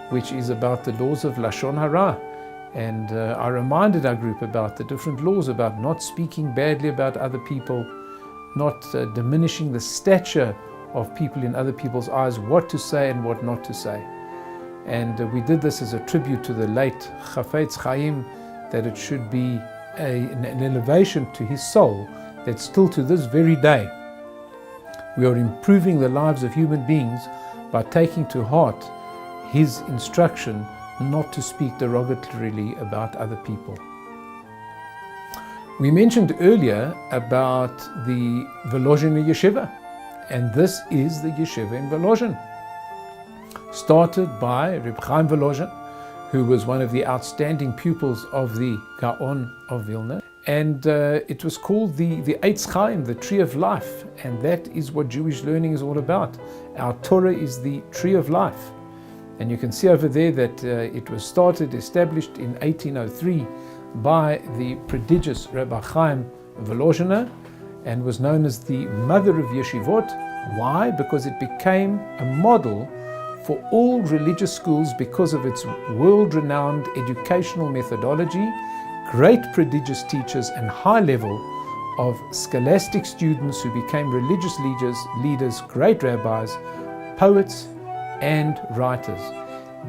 which is about the laws of Lashon Hara. And I reminded our group about the different laws about not speaking badly about other people, not diminishing the stature of people in other people's eyes, what to say and what not to say. And we did this as a tribute to the late Chafetz Chaim, that it should be an elevation to his soul, that still to this very day we are improving the lives of human beings by taking to heart his instruction not to speak derogatorily about other people. We mentioned earlier about the Volozhin Yeshiva, and this is the yeshiva in Volozhin, started by Reb Chaim Volozhin, who was one of the outstanding pupils of the Gaon of Vilna. And it was called the Eitz Chaim, the tree of life, and that is what Jewish learning is all about. Our Torah is the tree of life. And you can see over there that it was established in 1803 by the prodigious Rabbi Chaim Volozhiner, and was known as the mother of yeshivot. Why? Because it became a model for all religious schools because of its world-renowned educational methodology, great prodigious teachers, and high level of scholastic students who became religious leaders, great rabbis, poets, and writers.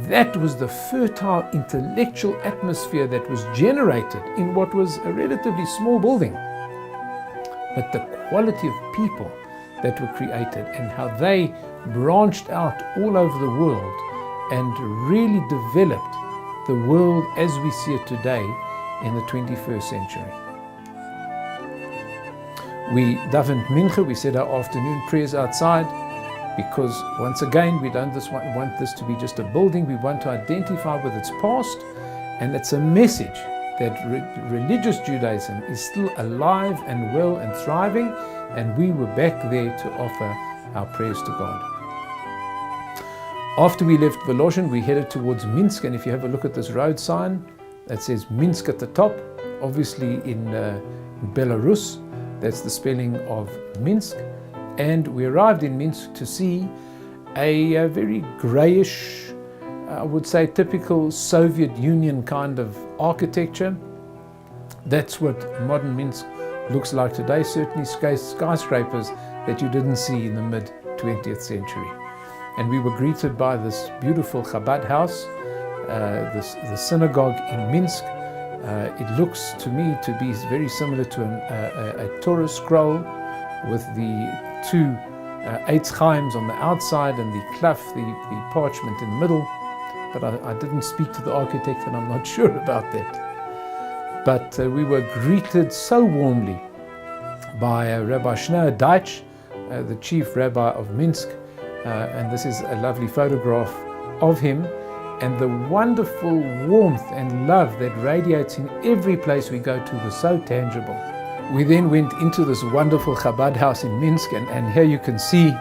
That was the fertile intellectual atmosphere that was generated in what was a relatively small building. But the quality of people that were created and how they branched out all over the world and really developed the world as we see it today in the 21st century. We davened mincha, we said our afternoon prayers outside, because once again we don't just want this to be just a building. We want to identify with its past, and it's a message that religious Judaism is still alive and well and thriving, and we were back there to offer our prayers to God. After we left Volozhin, we headed towards Minsk, and if you have a look at this road sign that says Minsk at the top, obviously in Belarus, that's the spelling of Minsk. And we arrived in Minsk to see a very grayish, I would say typical Soviet Union kind of architecture. That's what modern Minsk looks like today, certainly skyscrapers that you didn't see in the mid-20th century. And we were greeted by this beautiful Chabad house, the synagogue in Minsk. It looks to me to be very similar to a Torah scroll with the two Eitz Chaims on the outside and the klaf, the parchment in the middle. But I didn't speak to the architect, and I'm not sure about that. But we were greeted so warmly by Rabbi Schneur Deitch, the chief rabbi of Minsk, and this is a lovely photograph of him, and the wonderful warmth and love that radiates in every place we go to was so tangible. We then went into this wonderful Chabad house in Minsk, and here you can see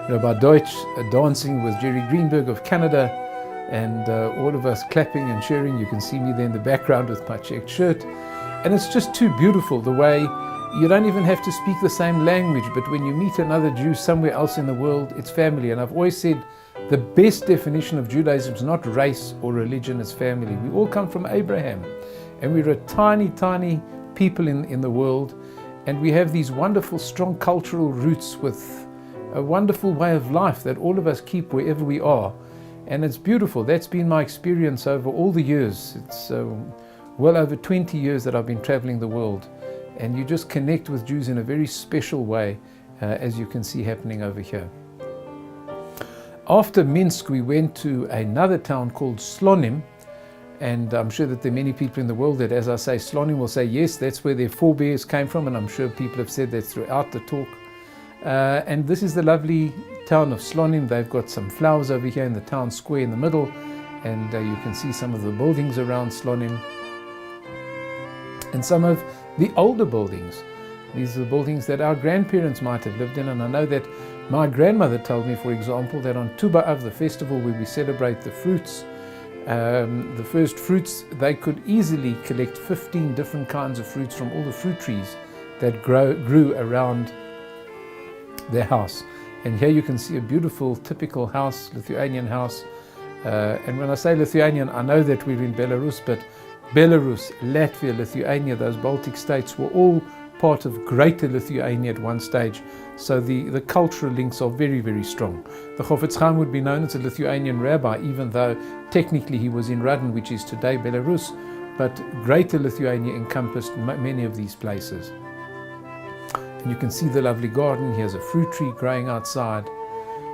Rabbi Deutsch dancing with Jerry Greenberg of Canada, and all of us clapping and cheering. You can see me there in the background with my checked shirt. And it's just too beautiful the way you don't even have to speak the same language, but when you meet another Jew somewhere else in the world, it's family. And I've always said the best definition of Judaism is not race or religion, it's family. We all come from Abraham, and we're a tiny, tiny people in the world, and we have these wonderful, strong cultural roots with a wonderful way of life that all of us keep wherever we are. And it's beautiful. That's been my experience over all the years. It's well over 20 years that I've been traveling the world, and you just connect with Jews in a very special way, as you can see happening over here. After Minsk, we went to another town called Slonim, and I'm sure that there are many people in the world that, as I say Slonim, will say, yes, that's where their forebears came from, and I'm sure people have said that throughout the talk. And this is the lovely town of Slonim. They've got some flowers over here in the town square in the middle, and you can see some of the buildings around Slonim, and some of the older buildings. These are the buildings that our grandparents might have lived in, and I know that my grandmother told me, for example, that on Tu B'Av, the festival where we celebrate the fruits, the first fruits, they could easily collect 15 different kinds of fruits from all the fruit trees that grew around their house. And here you can see a beautiful, typical house, Lithuanian house. And when I say Lithuanian, I know that we're in Belarus, but Belarus, Latvia, Lithuania, those Baltic states were all part of Greater Lithuania at one stage. So the cultural links are very, very strong. The Chofetz Chaim would be known as a Lithuanian rabbi, even though technically he was in Radin, which is today Belarus, but Greater Lithuania encompassed many of these places. And you can see the lovely garden. Here's a fruit tree growing outside.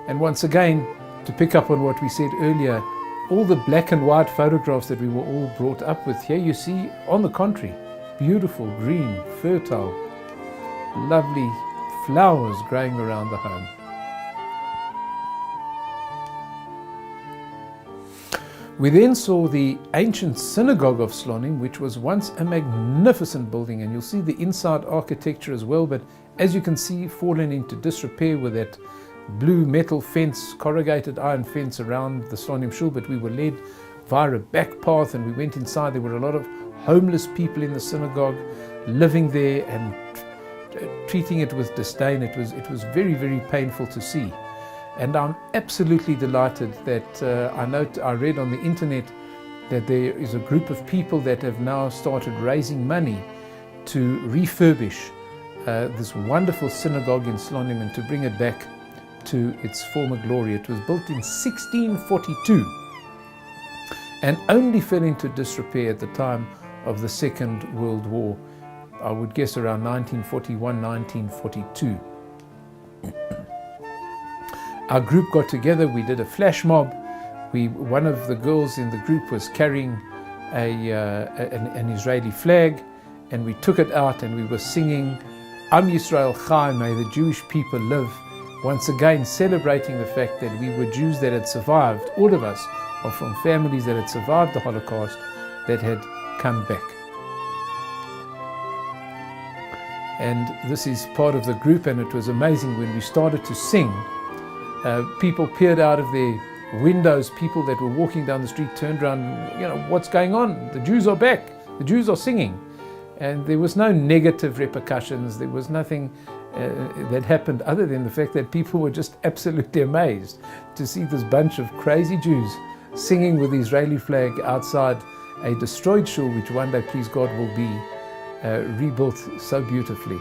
And once again, to pick up on what we said earlier, all the black and white photographs that we were all brought up with, here you see, on the contrary, beautiful, green, fertile, lovely flowers growing around the home. We then saw the ancient synagogue of Slonim, which was once a magnificent building, and you'll see the inside architecture as well, but as you can see, fallen into disrepair with that blue metal fence, corrugated iron fence around the Slonim Shul. But we were led via a back path and we went inside. There were a lot of homeless people in the synagogue living there and treating it with disdain. It was very, very painful to see. And I'm absolutely delighted that I read on the internet that there is a group of people that have now started raising money to refurbish this wonderful synagogue in Slonim and to bring it back to its former glory. It was built in 1642 and only fell into disrepair at the time of the Second World War. I would guess around 1941, 1942. Our group got together, we did a flash mob. One of the girls in the group was carrying an Israeli flag, and we took it out and we were singing Am Yisrael Chai, may the Jewish people live, once again celebrating the fact that we were Jews that had survived. All of us are from families that had survived the Holocaust, that had come back. And this is part of the group, and it was amazing when we started to sing. People peered out of their windows, people that were walking down the street turned around, what's going on? The Jews are back, the Jews are singing. And there was no negative repercussions, there was nothing that happened other than the fact that people were just absolutely amazed to see this bunch of crazy Jews singing with the Israeli flag outside a destroyed shul, which one day, please God, will be rebuilt so beautifully.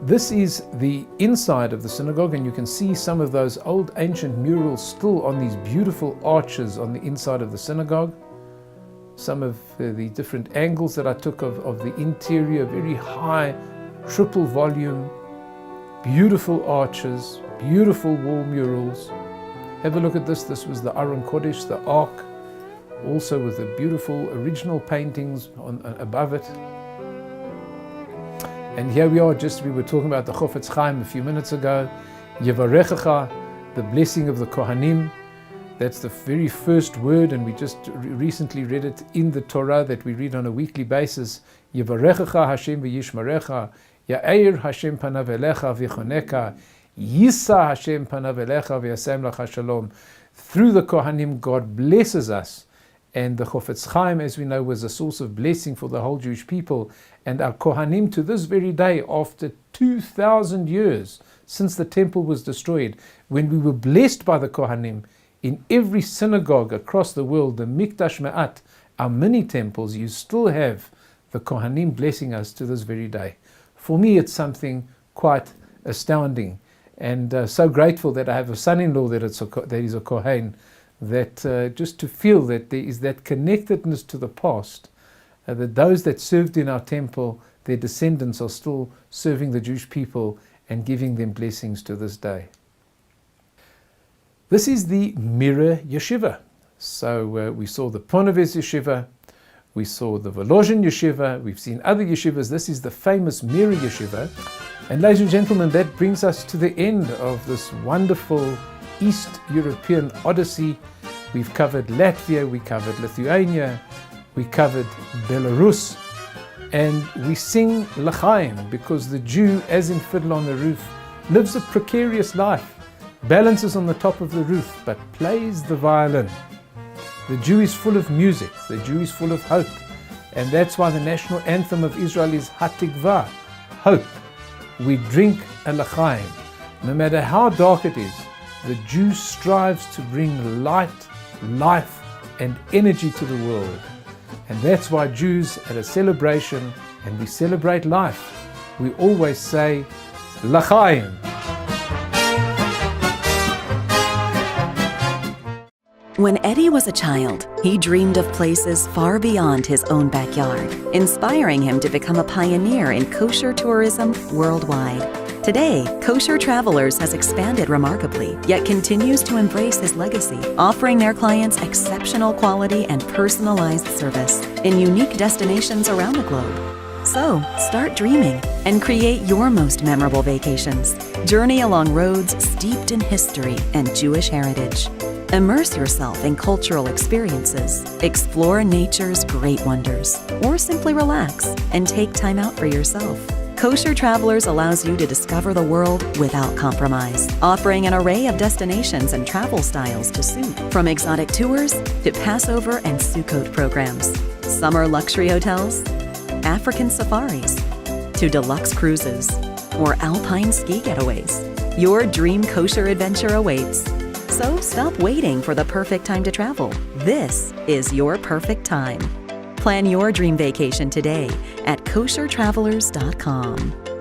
This is the inside of the synagogue, and you can see some of those old ancient murals still on these beautiful arches on the inside of the synagogue. Some of the different angles that I took of the interior, very high, triple volume, beautiful arches, beautiful wall murals. Have a look at this. This was the Aron Kodesh, the Ark, also with the beautiful original paintings above it. And here we are, we were talking about the Chofetz Chaim a few minutes ago. Yevarechecha, the blessing of the Kohanim. That's the very first word, and we just recently read it in the Torah that we read on a weekly basis. Yevarechecha Hashem v'yishmarecha, Ya'eir Hashem panav elecha v'choneka, Yisa Hashem panav elecha v'yasem lacha shalom. Through the Kohanim, God blesses us. And the Chofetz Chaim, as we know, was a source of blessing for the whole Jewish people. And our Kohanim, to this very day, after 2,000 years since the temple was destroyed, when we were blessed by the Kohanim, in every synagogue across the world, the Mikdash Ma'at, our mini temples, you still have the Kohanim blessing us to this very day. For me, it's something quite astounding, and so grateful that I have a son-in-law that is a Kohen, that just to feel that there is that connectedness to the past, that those that served in our temple, their descendants are still serving the Jewish people and giving them blessings to this day. This is the Mirror Yeshiva. So we saw the Ponevezh Yeshiva, we saw the Volozhin Yeshiva, we've seen other yeshivas. This is the famous Mirror Yeshiva. And ladies and gentlemen, that brings us to the end of this wonderful East European Odyssey. We've covered Latvia, we covered Lithuania, we covered Belarus, and we sing L'chaim because the Jew, as in Fiddle on the Roof, lives a precarious life, balances on the top of the roof, but plays the violin. The Jew is full of music, the Jew is full of hope, and that's why the national anthem of Israel is Hatikva, hope. We drink a L'chaim. No matter how dark it is, the Jew strives to bring light, life, and energy to the world. And that's why Jews, at a celebration, and we celebrate life, we always say, L'chaim. When Eddie was a child, he dreamed of places far beyond his own backyard, inspiring him to become a pioneer in kosher tourism worldwide. Today, Kosher Travelers has expanded remarkably, yet continues to embrace his legacy, offering their clients exceptional quality and personalized service in unique destinations around the globe. So, start dreaming and create your most memorable vacations. Journey along roads steeped in history and Jewish heritage. Immerse yourself in cultural experiences, explore nature's great wonders, or simply relax and take time out for yourself. Kosher Travelers allows you to discover the world without compromise, offering an array of destinations and travel styles to suit, from exotic tours to Passover and Sukkot programs, summer luxury hotels, African safaris, to deluxe cruises, or alpine ski getaways. Your dream kosher adventure awaits. So stop waiting for the perfect time to travel. This is your perfect time. Plan your dream vacation today at koshertravelers.com.